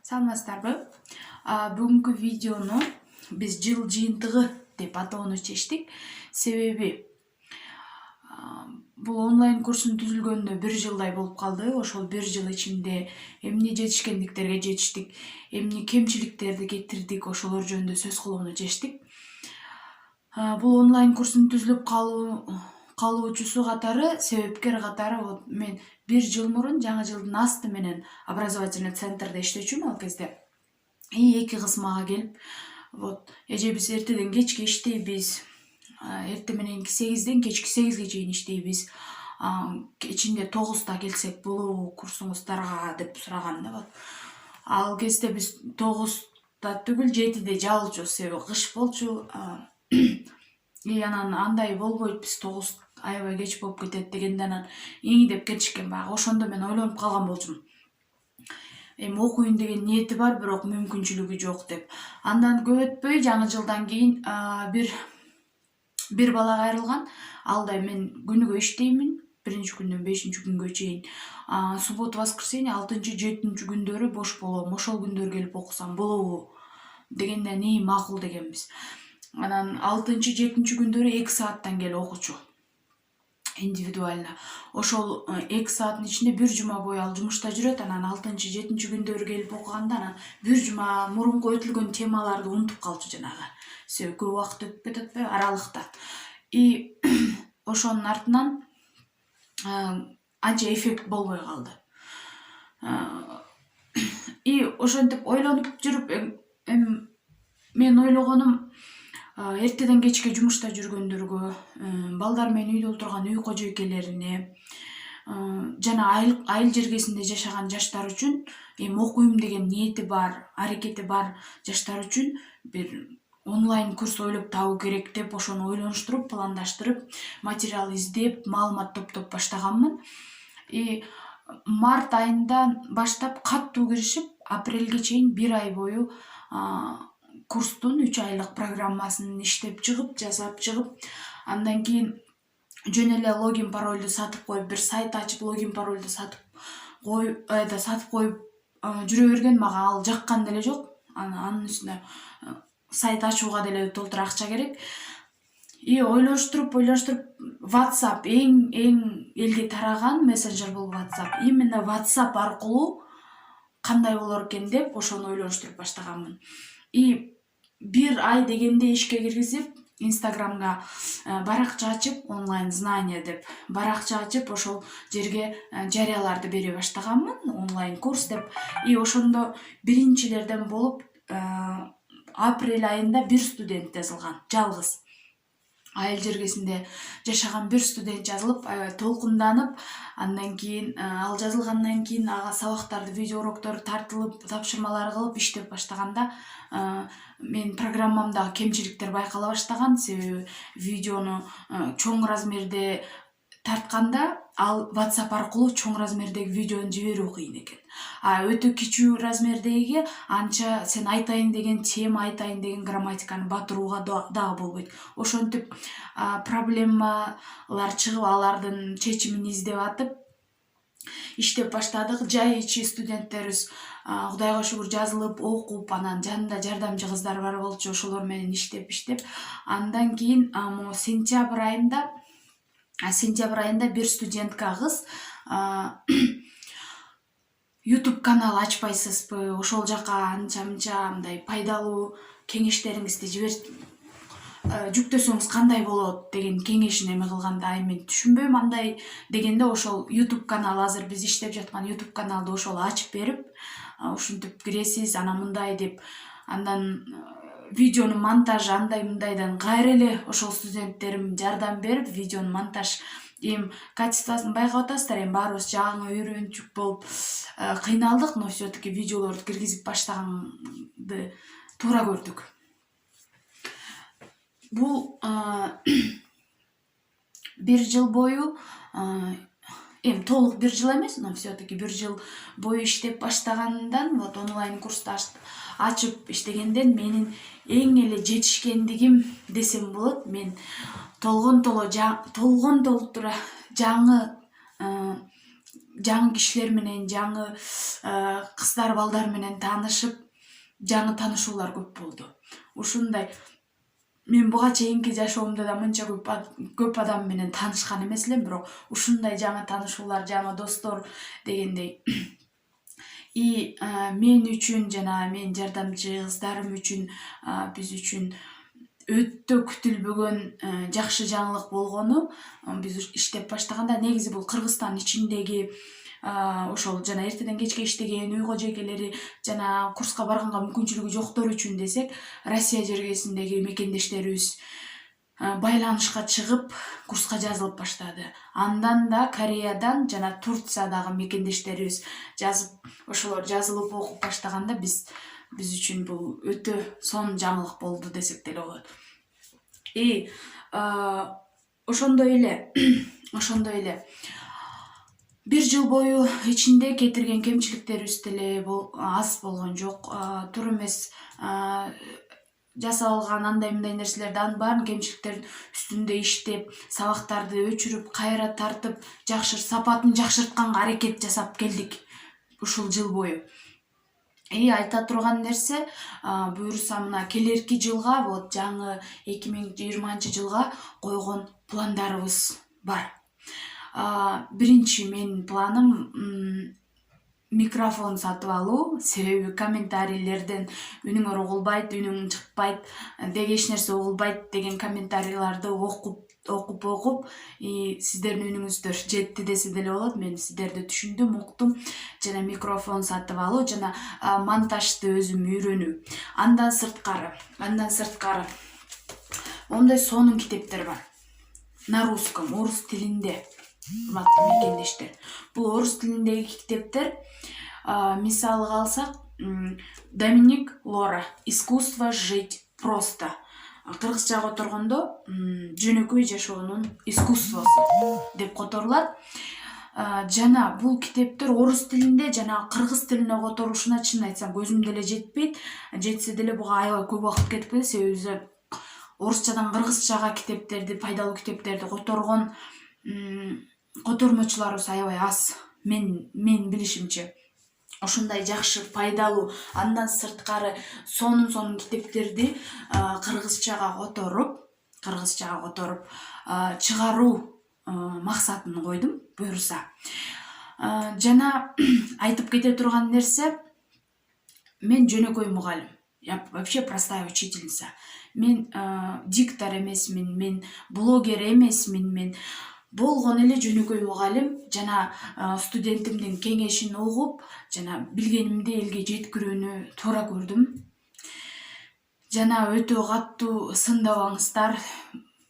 Саламатсыздарбы? Бүгүнкү видеону биз жыл жыйынтыгы деп атоону чечтик. Себеби бул онлайн курстун түзүлгөнүнө 1 жылдай болуп калды. Ошол 1 жыл ичинде эмне жетишкендиктерге жетиштик, эмне кемчиликтерди кетирдик, ошолор жөнүндө сөз кылууну чечтик. Бул онлайн курстун түзүлүп калуучусу катары, себепкер катары мен 1 жыл мурун жаңы жылдын асты менен образовательный центрде иштечүмүн. Ал кезде 2 кысмага келип, эже биз эртеден кечке иштейбиз, эртең мененки 8ден кечки 8ге чейин иштейбиз. Ичинде 9да келсек болобу курсуңуздарга деп сураган да. Ал кезде биз 9да түгүл 7де жабылчу, себеби кыш болчу. Анан андай болбойт, биз 9 аябай кеч болуп кетет дегенде анан иңдеп кетишкен баягы. Ошондо мен ойлонуп калган болчумун. Эми окуйн деген ниети бар, бирок мүмкүнчүлүгү жок деп. Андан көп өтпөй жаңы жылдан кийин бир балага айрылган. Алда мен күнүгө иштеймин, 1-күндөн 5-күнгө чейин. Суббота, воскресенье, 6-7 күндөрү бош болом. Ошол күндөр келип окусам болобу дегенде макул дегенбиз. Анан 6-7 күндөрү 2 сааттан келип окучу. Индивидуально. Ошол 2 сааттын ичинде 1 жума бою ал жумушта жүрөт. Анан 6-7 күндөрү келип окуганда анан 1 жума мурунку өтүлгөн темаларды унутуп калчу жанагы. Себеби көп убакыт өтүп кетип атпайбы аралыкта. Ошонун артынан анча эффект болбой калды. Ошентип ойлонуп жүрүп, мен ойлогонум, эртеден кечке жумушта жүргөндөргө, балдар менен үйдө отурган үй кожойкелерине, жана айыл жергесинде жашаган жаштар үчүн, окуйм деген ниети бар, аракети бар жаштар үчүн бир онлайн курс ойлоп табуу керек деп ошону ойлонуштуруп, пландаштырып, материал издеп, маалымат топтоп баштаганмын. Март айынан баштап каттуу киришип, апрелге чейин 1 ай бою курстун 3 айлык программасын иштеп чыгып, жасап чыгып, андан кийин жөн эле логин парольду сатып коюп, бир сайт ачып, логин парольду сатып коюп жүрө берген. Мага ал жаккан деле жок. Анын үстүнө сайт ачууга деле толтура акча керек. Ойлоштуруп, WhatsApp эң элге тараган мессенджер бул WhatsApp. Именно WhatsApp аркылуу кандай болор экен деп ошону ойлоштуруп баштаганмын. 1 ай дегенде ишке киргизип, Инстаграмга баракча ачып, онлайн знания деп баракча ачып, ошол жерге жарыяларды бере баштаганмын, онлайн курс деп. Ошондо биринчилерден болуп, апрель айында 1 студент жазылган, жалгыз. Айыл жергесинде жашаган 1 студент жазылып, толкунданып, андан кийин ал жазылгандан кийин ага сабактарды, видео уроктору тартылып, тапшырмалар кылып иштеп баштаганда, мен программамдагы кемчиликтер байкала баштаган. Себеби видеону чоң размерде тартканда, ал WhatsApp аркылуу чоң размердеги видеону жиберүү кыйын экен. Өтө кичүү размердеги анча сен айтайын деген тема, айтайын деген грамматиканы батырууга дагы болбойт. Ошентип проблемалар чыгып, алардын чечимин издеп атып иштеп баштадык. Жай ичи студенттерибиз Кудайга шүгүр жазылып, окуп, анан жанында жардамчы кыздар бар болчу, ошолор менен иштеп. Андан кийин сентябрь айында бир студентка кыз YouTube канал ачпайсызбы, ошол жака анча-мынча мындай пайдалуу кеңештериңизди жүктөсөңүз кандай болот деген кеңешин эме кылганда, мен түшүнбөйм андай дегенде, ошол YouTube канал, азыр биз иштеп жаткан YouTube каналды ошол ачып берип, ушинтип киресиз, анан мындай деп, андан видеонун монтажы андай-мындайдан кайра эле ошол студенттерим жардам берип, видеонун монтаж качествосын байкап атасыздар. Баарыбыз жаңы үйрөнчүк болуп кыйналдык, но все-таки видеолорду киргизип баштаганды туура көрдүк. Бул 1 жыл бою, толук 1 жыл эмес, но все-таки 1 жыл бою иштеп баштагандан, онлайн курсту ачып иштегенден менин эң эле жетишкендигим десем болот. Мен толгон толтура жаңы жаңы кишилер менен, жаңы кыздар балдар менен таанышып, жаңы таанышуулар көп болду. Ушундай мен буга чейинки жашоомдо да мынча көп адам менен таанышкан эмес элем, бирок ушундай жаңы таанышуулар, жаңы достор дегендей и мен үчүн жана менин жардамчы кыздарым үчүн, биз үчүн өтө күтүлбөгөн жакшы жаңылык болгону, биз иштеп баштаганда негизи бул Кыргызстан ичиндеги ошол жана эртеден кечке иштеген үй кожо экелери жана курска барганга мүмкүнчүлүгү жоктор үчүн десек, Россия жергесиндеги мекендештерибиз байланышка чыгып, курска жазылып баштады. Андан да Кореядан жана Турциядагы мекендештерибиз ошолор жазылып окуп баштаганда биз үчүн бул өтө сонун жаңылык болду десек деле болот. И ошондой эле бир жыл бою ичинде кетирген кемчиликтерибиз деле аз болгон жок. Туура эмес жасап алган андай мындай нерселерди, анын баарын кемчиликтердин үстүндө иштеп, сабактарды өчүрүп, кайра тартып, сапатын жакшыртканга аракет жасап келдик ушул жыл бою. Айта турган нерсе, буюрса мына келерки жылга, вот жаңы 2020-жылга койгон пландарыбыз бар. Биринчи менин планым микрофон сатып алуу, себеби комментарийлерден үнүңөр угулбайт, үнүң чыкпайт, деги эч нерсе угулбайт деген комментарийларды окуп и сиздердин үнүңүздөр жетти десе деле болот. Мен сиздерди түшүндүм, уктум жана микрофон сатып алуу жана монтажды өзүм үйрөнүү. Андан сырткары моундай сонун китептер бар. На русском, орус тилинде, урматтуу мекендештер. Бул орус тилиндеги китептер, мисалга алсак, Доминик Лора «Искусство жить просто». Кыргызчага которгондо жөнөкөй жашоонун искусствосу деп которулат. Жана бул китептер орус тилинде жана кыргыз тилине которушуна чын айтсам көзүм деле жетпейт. Жетсе деле буга аябай көп убакыт кетип кетет, себеби орусчадан кыргызчага китептерди, пайдалуу китептерди которгон котормочуларыбыз аябай аз, мен билишимче. Ошондой жакшы, пайдалуу, андан сырткары сонун китептерди кыргызчага которуп чыгаруу максатын койдум, буюрса. Жана айтып кете турган нерсе, мен жөнөкөй мугалим. Я вообще простая учительница. Мен диктор эмесмин, мен блогер эмесмин, мен болгон эле жөнөкөй мугалим жана студентимдин кеңешин угуп, жана билгенимди элге жеткирүүнү туура көрдүм. Жана өтө катуу сындабаңыздар.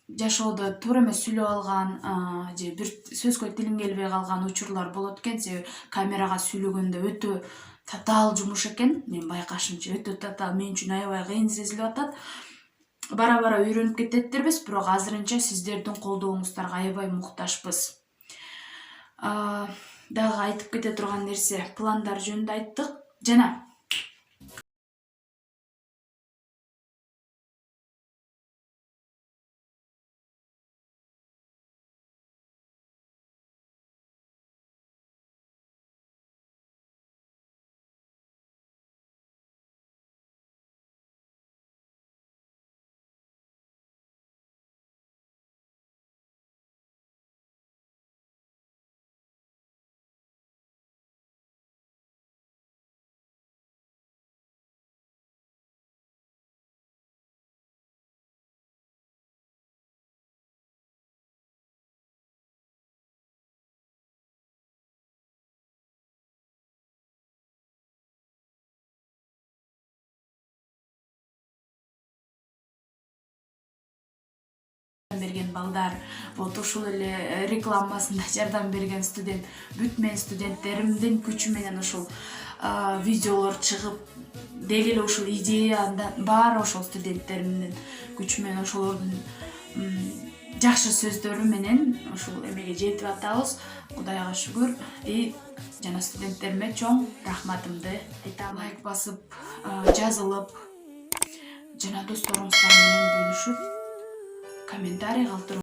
Жашоодо туура эмес сүйлөп алган же бир сөзгө тилим келбей калган учурлар болот экен, себеби камерага сүйлөгөндө өтө татаал жумуш экен. Мен байкашымча өтө татаал, мен үчүн аябай кыйын сезилип атат. Бара үйрөнүп кететтербиз, бирок азырынча сиздердин колдооңуздарга аябай муктажбыз. Дагы айтып кете турган нерсе, пландар жөнүндө айттык. Жана берген балдар, вот ушул эле рекламасында жардам берген студент, бүт мен студенттеримдин күчү менен ушул видеолор чыгып, деги эле ушул идеядан баары ошол студенттеримдин күчү менен, ошолордун жакшы сөздөрү менен ушул эмеге жетип атабыз. Кудайга шүгүр. Жана студенттериме чоң рахматымды айтам. Лайк басып, жазылып, жана досторуңуздар менен бөлүшүп, комментарий калтырып